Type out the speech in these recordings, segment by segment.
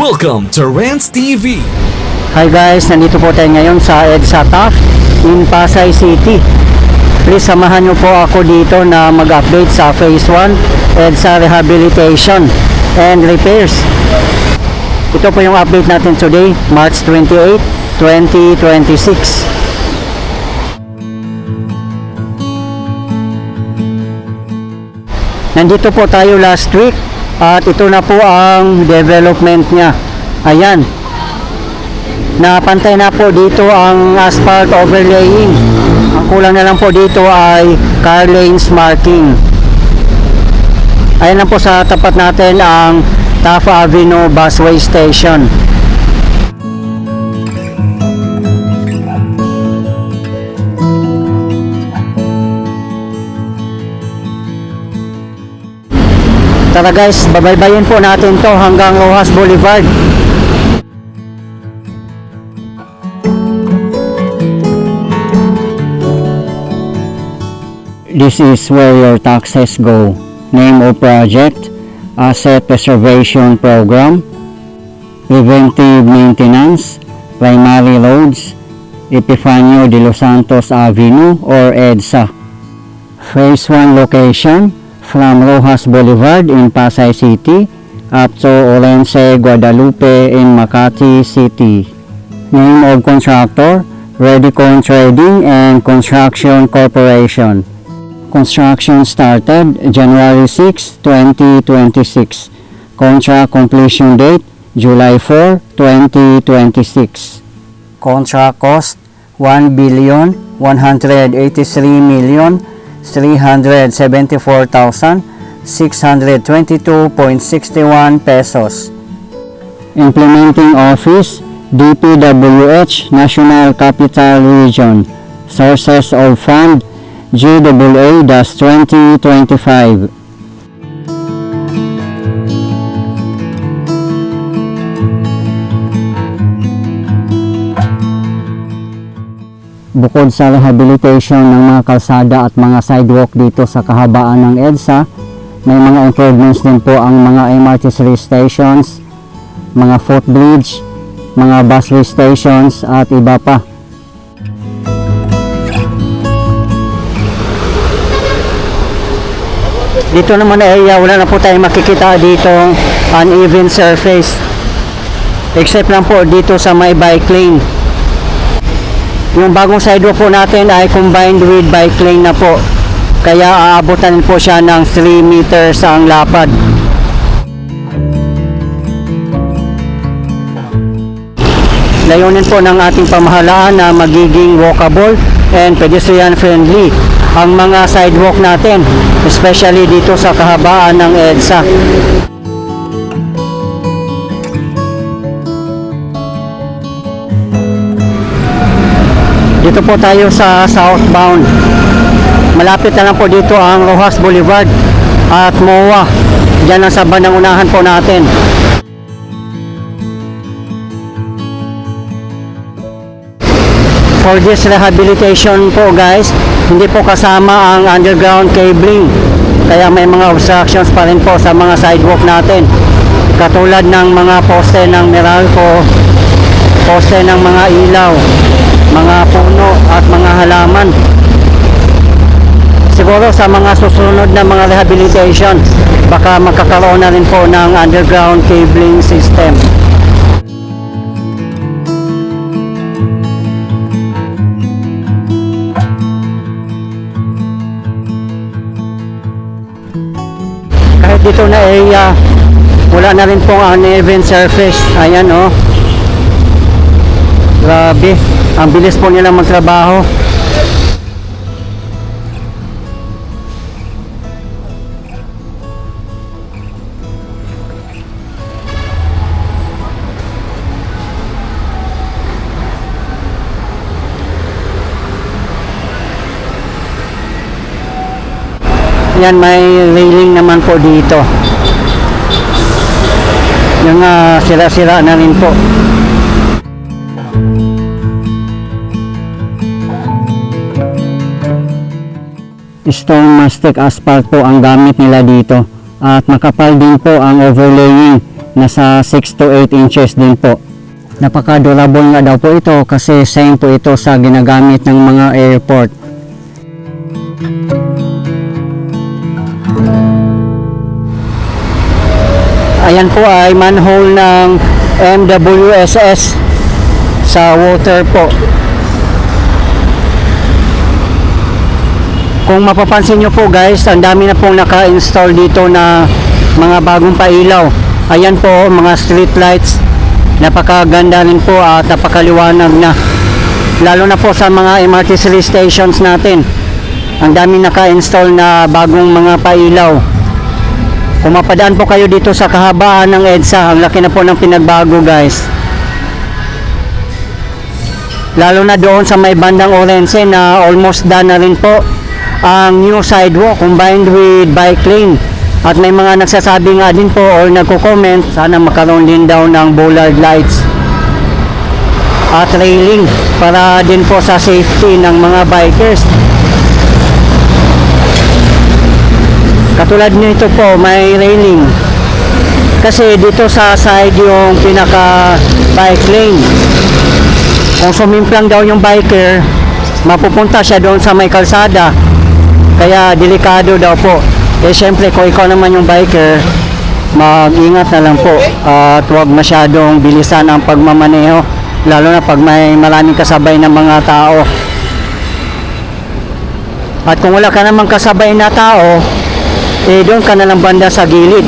Welcome to Rants TV. Hi guys, nandito po tayo ngayon sa EDSA TAF in Pasay City. Please samahan nyo po ako dito na mag-update sa Phase 1 EDSA Rehabilitation and Repairs. Ito po yung update natin today, March 28, 2026. Nandito po tayo last week at ito na po ang development niya. Ayan. Napantay na po dito ang asphalt overlaying. Ang kulang na lang po dito ay car lanes marking. Ayan lang po sa tapat natin ang Taft Avenue Busway Station. Tara guys, babaybayin po natin to hanggang Rojas Boulevard. This is where your taxes go. Name of project, Asset Preservation Program, Preventive Maintenance, Primary Roads, Epifanio de los Santos Avenue or EDSA. Phase 1 location, from Rojas Boulevard in Pasay City up to Orense, Guadalupe in Makati City. Name of contractor, Redicon Trading and Construction Corporation. Construction started January 6, 2026. Contract completion date July 4, 2026. Contract cost 1,183,374,622.61 pesos. Implementing Office, DPWH National Capital Region. Sources of Fund, GAA-2025. Bukod sa rehabilitation ng mga kalsada at mga sidewalk dito sa kahabaan ng EDSA, may mga improvements din po ang mga MRT stations, mga footbridge, mga busway stations at iba pa. Dito naman ay wala na po tayong makikita dito uneven surface, except lang po dito sa may bike lane. Yung bagong sidewalk po natin ay combined with bike lane na po. Kaya aabutan po siya ng 3 meters ang lapad. Layunin po ng ating pamahalaan na magiging walkable and pedestrian friendly ang mga sidewalk natin, especially dito sa kahabaan ng EDSA. Dito po tayo sa southbound. Malapit na lang po dito ang Rojas Boulevard at MOA. Diyan lang sa bandang unahan po natin. For this rehabilitation po guys, hindi po kasama ang underground cabling. Kaya may mga obstructions pa rin po sa mga sidewalk natin. Katulad ng mga poste ng Meralco, poste ng mga ilaw, mga puno at mga halaman. Siguro sa mga susunod na mga rehabilitation, baka magkakaroon na rin po ng underground cabling system. Kahit dito na area, wala na rin pong uneven surface. Ayan oh. Grabe, ang bilis po nila magtrabaho. Yan, may railing naman po dito. Yung sira-sira na rin po. Stone mastic asphalt po ang gamit nila dito at makapal din po ang overlaying nasa 6 to 8 inches din po. Napaka-durable nga daw po ito kasi same po ito sa ginagamit ng mga airport. Ayan po ay manhole ng MWSS sa water po. Kung mapapansin nyo po guys, ang dami na pong naka-install dito na mga bagong pailaw. Ayan po, mga street lights. Napakaganda rin po at napakaliwanag na. Lalo na po sa mga MRT stations natin. Ang dami naka-install na bagong mga pailaw. Kung mapadaan po kayo dito sa kahabaan ng EDSA, ang laki na po ng pinagbago guys. Lalo na doon sa may bandang Orense na almost done na rin po ang new sidewalk combined with bike lane. At may mga nagsasabi nga din po or nagko-comment, sana magkaroon din daw ng bollard lights at railing para din po sa safety ng mga bikers. Katulad nito po, may railing. Kasi dito sa side yung pinaka bike lane. Kung sumimplang daw yung biker, mapupunta siya doon sa may kalsada. Kaya delikado daw po. Eh syempre kung ikaw naman yung biker, mag-ingat na lang po at huwag masyadong bilisan ang pagmamaneho, lalo na pag may maraming kasabay na mga tao. At kung wala ka namang kasabay na tao, eh doon ka na lang banda sa gilid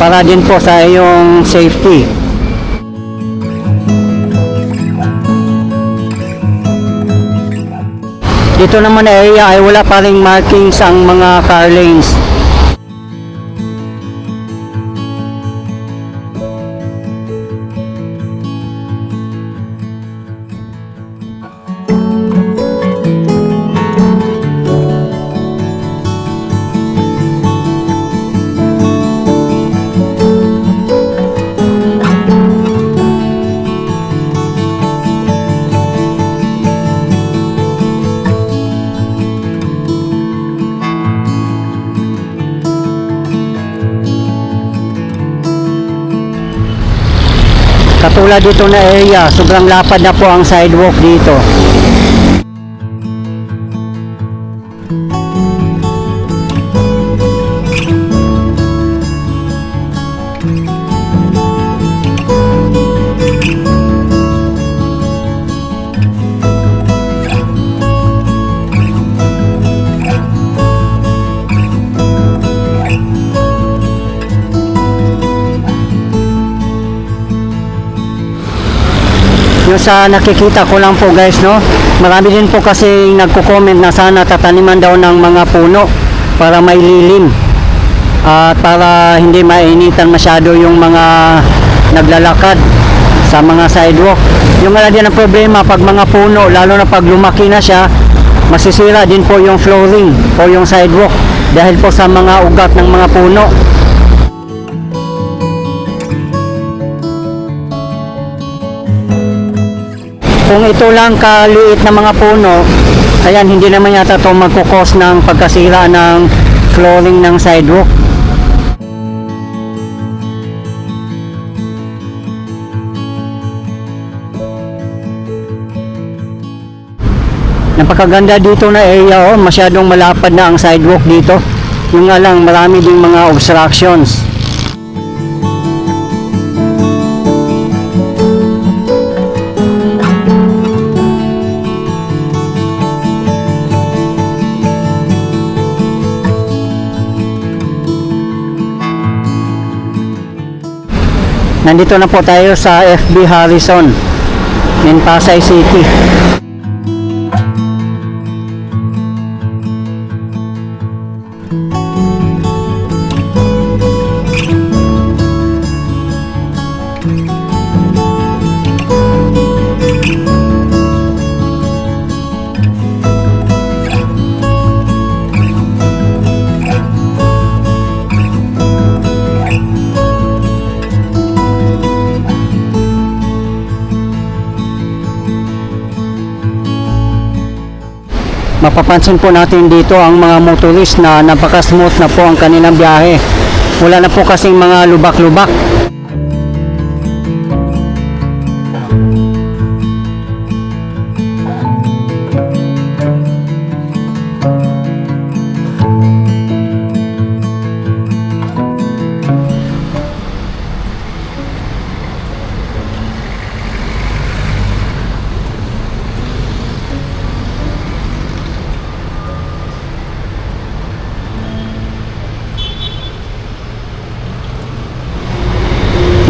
para din po sa iyong safety. Dito naman na area ay wala pa ring markings ang mga car lanes. Katulad dito na area, sobrang lapad na po ang sidewalk dito. Yung sa nakikita ko lang po guys, no, marami din po kasi nagko-comment na sana tataniman daw ng mga puno para may lilim at para hindi mainitan masyado yung mga naglalakad sa mga sidewalk. Yung wala din ang problema pag mga puno, lalo na pag lumaki na siya, masisira din po yung flooring o yung sidewalk dahil po sa mga ugat ng mga puno. Kung ito lang kaliit na mga puno, ayan, hindi naman yata ito magkukos ng pagkasira ng flooring ng sidewalk. Napakaganda dito na area, oh, masyadong malapad na ang sidewalk dito. Yung nga lang, marami ding mga obstructions. Nandito na po tayo sa FB Harrison in Pasay City. Mapapansin po natin dito ang mga motorist na napaka-smooth na po ang kanilang biyahe. Wala na po kasing mga lubak-lubak.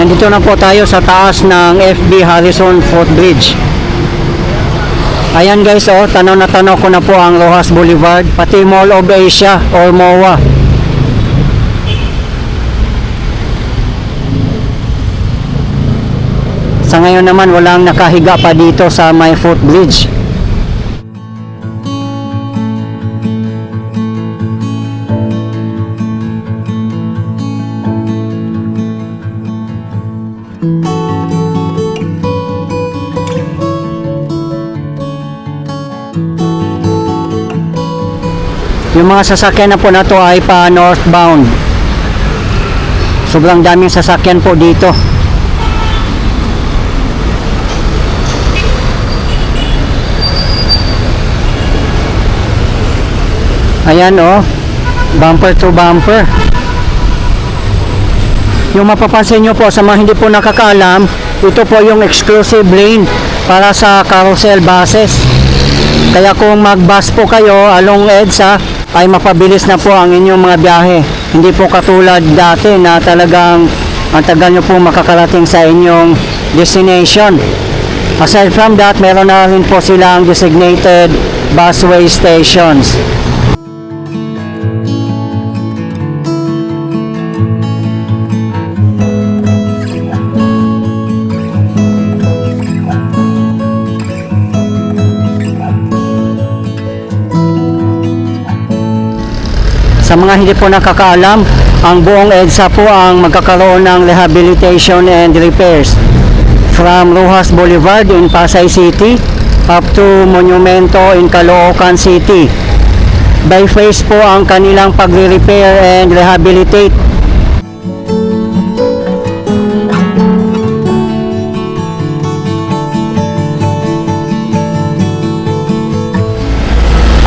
Nandito na po tayo sa taas ng FB Harrison Footbridge. Ayan guys, oh, tanaw na tanaw ko na po ang Roxas Boulevard, pati Mall of Asia or MOA. Sa ngayon naman walang nakahiga pa dito sa my footbridge. Yung mga sasakyan na po na to ay pa northbound. Sobrang daming sasakyan po dito. Ayan oh, bumper to bumper. Yung mapapansin nyo po sa mga hindi po nakakaalam, ito po yung exclusive lane para sa carousel buses. Kaya kung mag-bus po kayo along EDSA, ay mapabilis na po ang inyong mga biyahe. Hindi po katulad dati na talagang ang tagal nyo po makakarating sa inyong destination. Aside from that, meron na rin po silang designated busway stations. Sa mga hindi po nakakaalam, ang buong EDSA po ang magkakaroon ng rehabilitation and repairs from Roxas Boulevard in Pasay City up to Monumento in Caloocan City. By phase po ang kanilang pagre-repair and rehabilitate.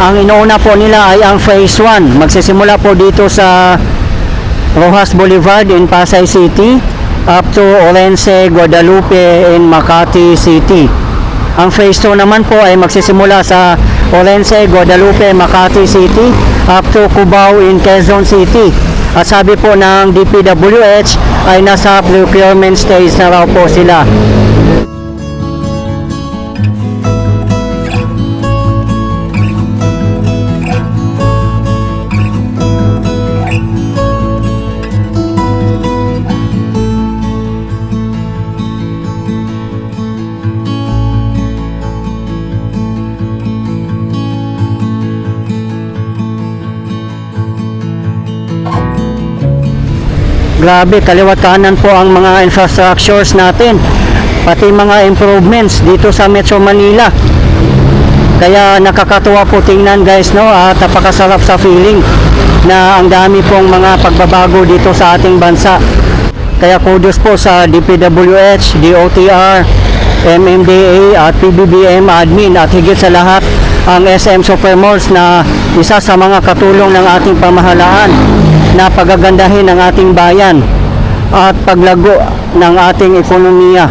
Ang inuuna po nila ay ang phase 1. Magsisimula po dito sa Roxas Boulevard in Pasay City up to Orense, Guadalupe in Makati City. Ang phase 2 naman po ay magsisimula sa Orense, Guadalupe, Makati City up to Cubao in Quezon City. At sabi po ng DPWH ay nasa procurement stage na raw po sila. Grabe, kaliwat kanan po ang mga infrastructures natin, pati mga improvements dito sa Metro Manila. Kaya nakakatuwa po tingnan guys, no, at napakasarap sa feeling na ang dami pong mga pagbabago dito sa ating bansa. Kaya kudos po sa DPWH, DOTR, MMDA at PBBM admin at higit sa lahat ang SM Supermalls na isa sa mga katulong ng ating pamahalaan na pagagandahin ang ating bayan at paglago ng ating ekonomiya.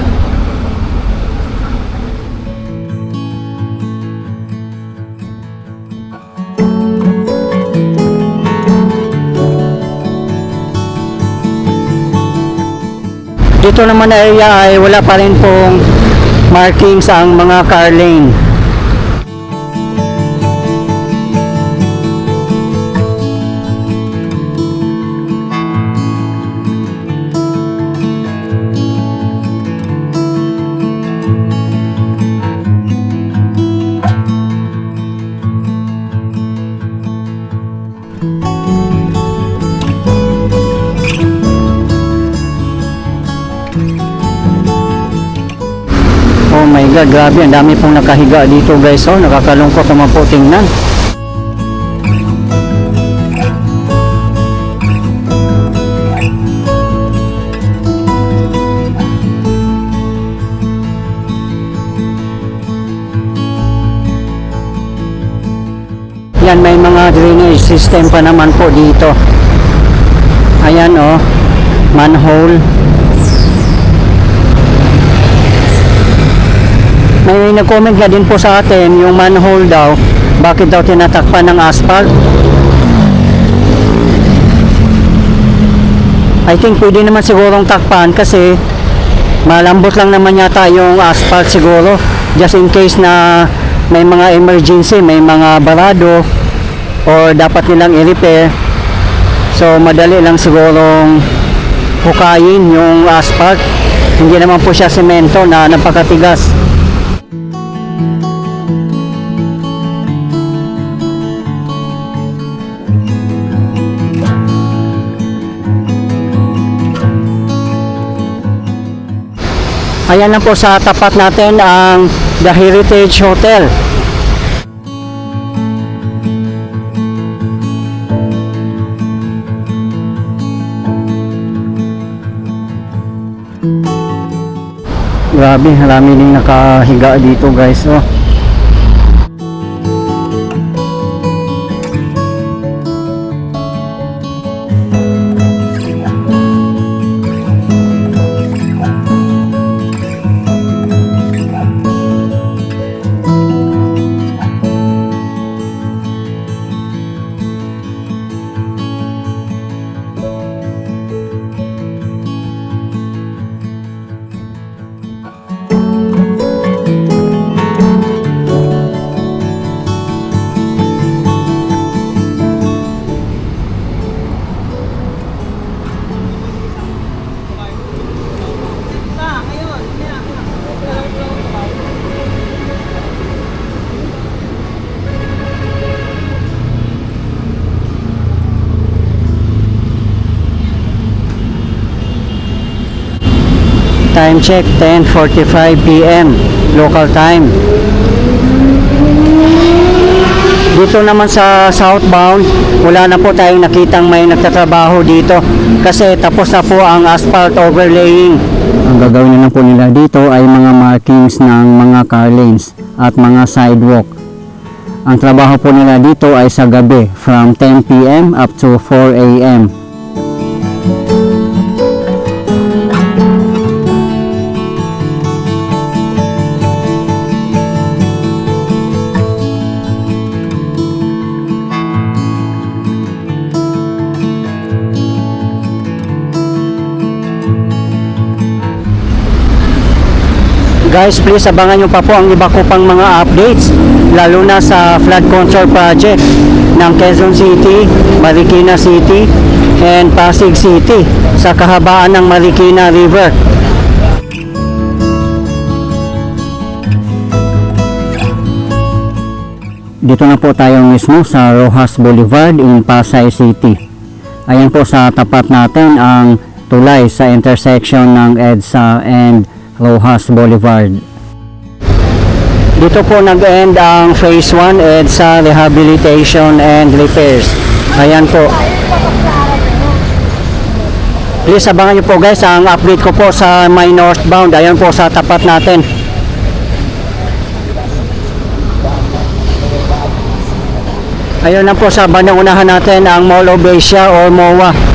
Dito naman na area ay wala pa rin pong markings ang mga car lane. Oh my God, grabe, ang dami pong nakahiga dito guys, oh, nakakalungkot naman po tingnan. Yan, may mga drainage system pa naman po dito. Ayan oh, manhole. May nag-comment na din po sa atin yung manhole daw, bakit daw tinatakpan ng asphalt. I think pwede naman sigurong takpan kasi malambot lang naman yata yung asphalt siguro. Just in case na may mga emergency, may mga barado or dapat nilang i-repair. So madali lang sigurong hukayin yung asphalt. Hindi naman po siya semento na napakatigas. Ayan lang po sa tapat natin ang The Heritage Hotel. Grabe, marami din nakahiga dito guys. Oh. Time check 10:45 PM local time. Dito naman sa southbound, wala na po tayong nakitang may nagtatrabaho dito kasi tapos na po ang asphalt overlaying. Ang gagawin na po nila dito ay mga markings ng mga car lanes at mga sidewalk. Ang trabaho po nila dito ay sa gabi from 10 PM up to 4 AM. Guys, please abangan nyo pa po ang iba ko pang mga updates, lalo na sa flood control project ng Quezon City, Marikina City, and Pasig City sa kahabaan ng Marikina River. Dito na po tayo mismo sa Rojas Boulevard in Pasay City. Ayan po sa tapat natin ang tulay sa intersection ng EDSA and Rojas Boulevard. Dito po nag-end ang Phase 1 EDSA Rehabilitation and Repairs. Ayan po. Please abangan nyo po guys ang update ko po sa my northbound. Ayan po sa tapat natin. Ayan na po sa bandang unahan natin ang Mall of Asia or MOA.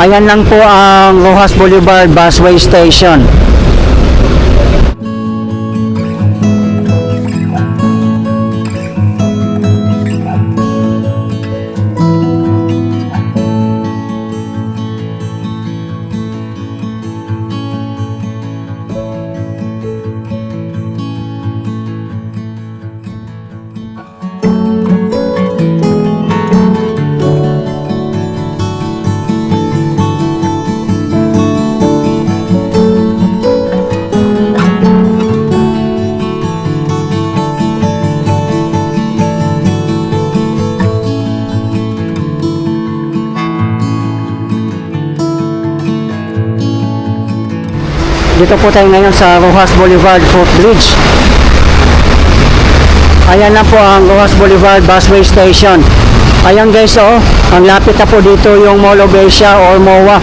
Ayan lang po ang Rojas Boulevard Busway Station. Dito po tayo ngayon sa Rojas Boulevard Footbridge. Ayan na po ang Rojas Boulevard Busway Station. Ayan guys, oh, ang lapit na po dito yung Mall of Asia or MOA.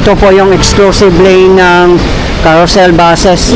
Ito po yung exclusive lane ng carousel buses.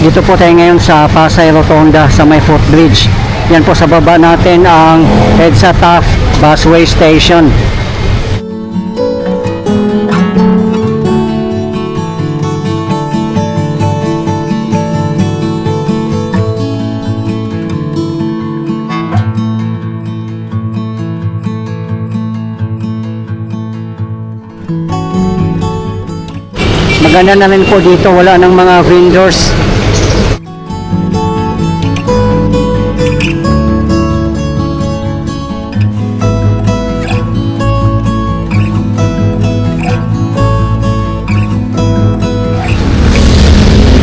Dito po tayo ngayon sa Pasay Rotonda sa may footbridge. Yan po sa baba natin ang EDSA TAF Busway Station. Maganda na rin po dito, wala ng mga vendors.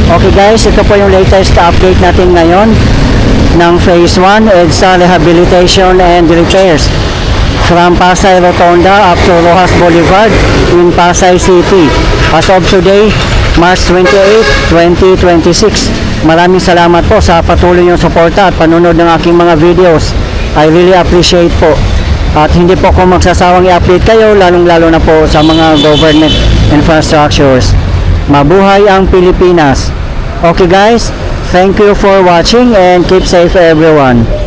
Okay guys, ito po yung latest update natin ngayon ng Phase 1 EDSA Rehabilitation and Repairs from Pasay Rotonda up to Rojas Boulevard in Pasay City as of today, March 28, 2026. Maraming salamat po sa patuloy niyong suporta at panunod ng aking mga videos. I really appreciate po. At hindi po ako magsasawang i-update kayo, lalong-lalo na po sa mga government infrastructures. Mabuhay ang Pilipinas! Okay guys, thank you for watching and keep safe everyone.